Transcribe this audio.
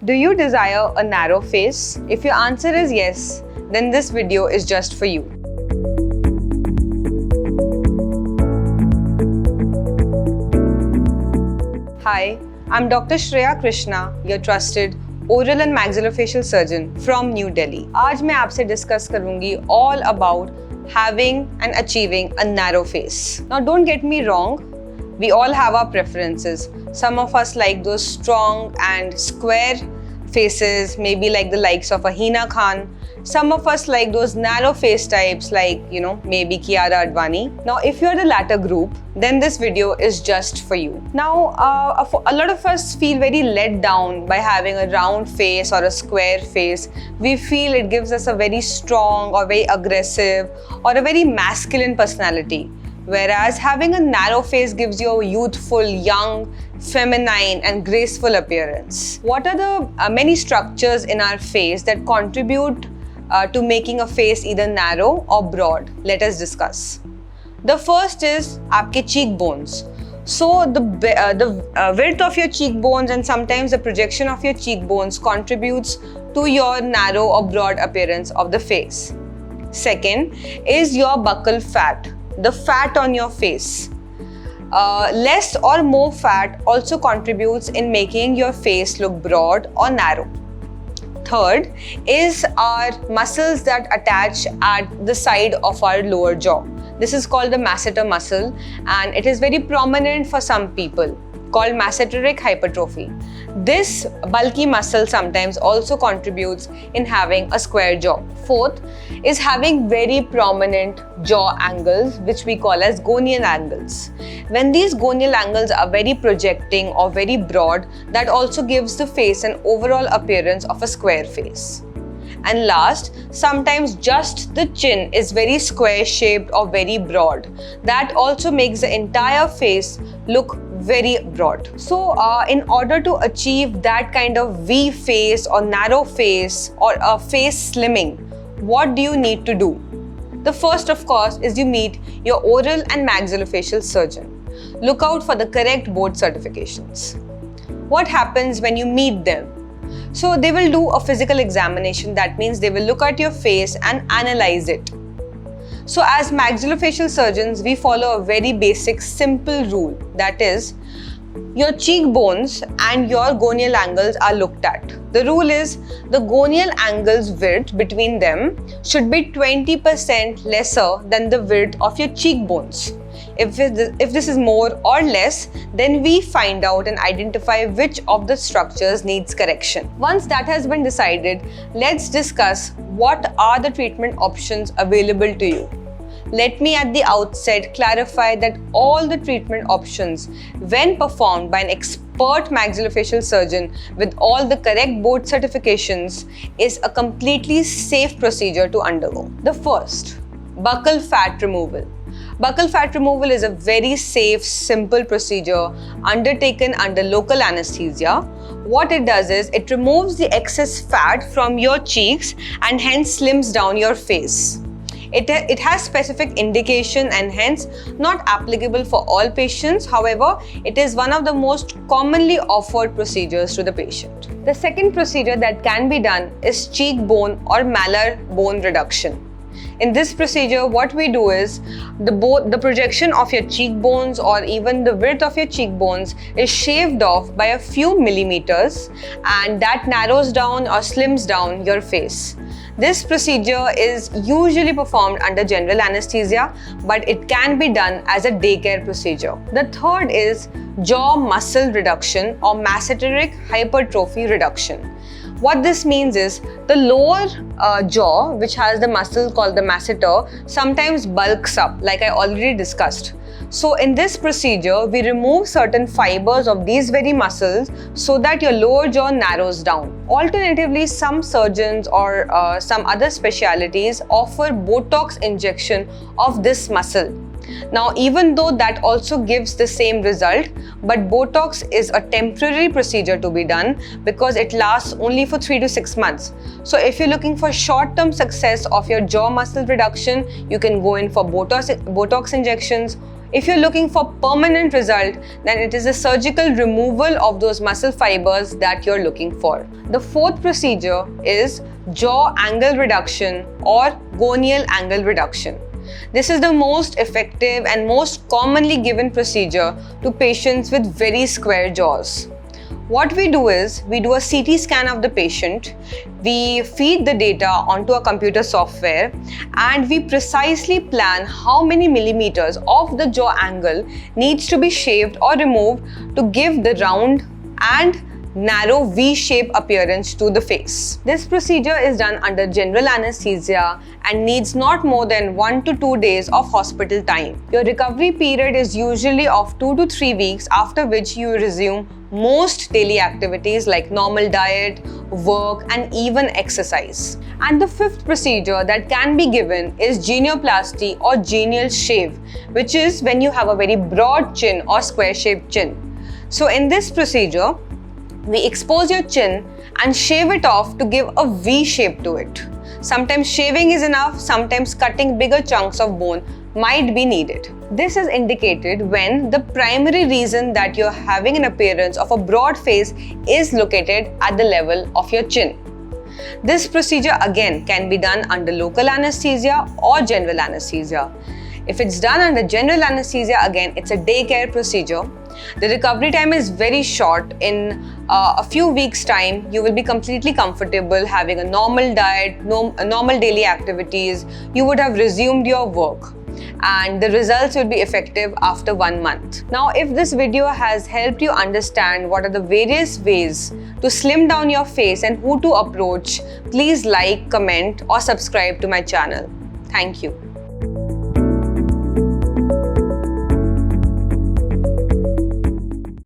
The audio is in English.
Do you desire a narrow face? If your answer is yes, then this video is just for you. Hi, I'm Dr. Shreya Krishna, your trusted oral and maxillofacial surgeon from New Delhi. आज मैं आपसे discuss करूँगी all about having and achieving a narrow face. Now don't get me wrong, we all have our preferences. Some of us like those strong and square faces, maybe like the likes of a Hina Khan. Some of us like those narrow face types like, maybe Kiara Advani. Now, if you're the latter group, then this video is just for you. Now, a lot of us feel very let down by having a round face or a square face. We feel it gives us a very strong or very aggressive or a very masculine personality. Whereas having a narrow face gives you a youthful, young, feminine and graceful appearance. What are the many structures in our face that contribute to making a face either narrow or broad? Let us discuss. The first is आपके cheekbones. So the width of your cheekbones and sometimes the projection of your cheekbones contributes to your narrow or broad appearance of the face. Second is your buccal fat, the fat on your face. Less or more fat also contributes in making your face look broad or narrow. Third is our muscles that attach at the side of our lower jaw. This is called the masseter muscle and it is very prominent for some people, called masseteric hypertrophy. This bulky muscle sometimes also contributes in having a square jaw. Fourth is having very prominent jaw angles, which we call as gonial angles. When these gonial angles are very projecting or very broad, that also gives the face an overall appearance of a square face. And last, sometimes just the chin is very square shaped or very broad. That also makes the entire face look very broad. So in order to achieve that kind of V face or narrow face or a face slimming, what do you need to do? The first, of course, is you meet your oral and maxillofacial surgeon. Look out for the correct board certifications. What happens when you meet them? So they will do a physical examination. That means they will look at your face and analyze it. So as maxillofacial surgeons, we follow a very basic, simple rule. That is, your cheekbones and your gonial angles are looked at. The rule is the gonial angles width between them should be 20% lesser than the width of your cheekbones. If this is more or less, then we find out and identify which of the structures needs correction. Once that has been decided, let's discuss what are the treatment options available to you. Let me at the outset clarify that all the treatment options, when performed by an expert maxillofacial surgeon with all the correct board certifications, is a completely safe procedure to undergo. The first, buccal fat removal. Buccal fat removal is a very safe, simple procedure undertaken under local anesthesia. What it does is it removes the excess fat from your cheeks and hence slims down your face. It has specific indication and hence not applicable for all patients. However, it is one of the most commonly offered procedures to the patient. The second procedure that can be done is cheekbone or malar bone reduction. In this procedure, what we do is the projection of your cheekbones or even the width of your cheekbones is shaved off by a few millimeters and that narrows down or slims down your face. This procedure is usually performed under general anesthesia, but it can be done as a daycare procedure. The third is jaw muscle reduction or masseteric hypertrophy reduction. What this means is the lower jaw, which has the muscle called the masseter, sometimes bulks up, like I already discussed. So in this procedure, we remove certain fibers of these very muscles so that your lower jaw narrows down. Alternatively, some surgeons or some other specialties offer Botox injection of this muscle. Now, even though that also gives the same result, but Botox is a temporary procedure to be done because it lasts only for 3 to 6 months. So if you're looking for short-term success of your jaw muscle reduction, you can go in for Botox injections. If you're looking for permanent result, then it is the surgical removal of those muscle fibers that you're looking for. The fourth procedure is jaw angle reduction or gonial angle reduction. This is the most effective and most commonly given procedure to patients with very square jaws. What we do is, we do a CT scan of the patient, we feed the data onto a computer software, and we precisely plan how many millimeters of the jaw angle needs to be shaved or removed to give the round and narrow V-shape appearance to the face. This procedure is done under general anesthesia and needs not more than 1 to 2 days of hospital time. Your recovery period is usually of 2 to 3 weeks, after which you resume most daily activities like normal diet, work, and even exercise. And the fifth procedure that can be given is genioplasty or genial shave, which is when you have a very broad chin or square-shaped chin. So in this procedure, we expose your chin and shave it off to give a V shape to it. Sometimes shaving is enough, sometimes cutting bigger chunks of bone might be needed. This is indicated when the primary reason that you're having an appearance of a broad face is located at the level of your chin. This procedure again can be done under local anesthesia or general anesthesia. If it's done under general anesthesia, again, it's a daycare procedure. The recovery time is very short. In a few weeks' time, you will be completely comfortable having a normal diet, normal daily activities. You would have resumed your work, and the results will be effective after 1 month. Now, if this video has helped you understand what are the various ways to slim down your face and who to approach, please like, comment, or subscribe to my channel. Thank you.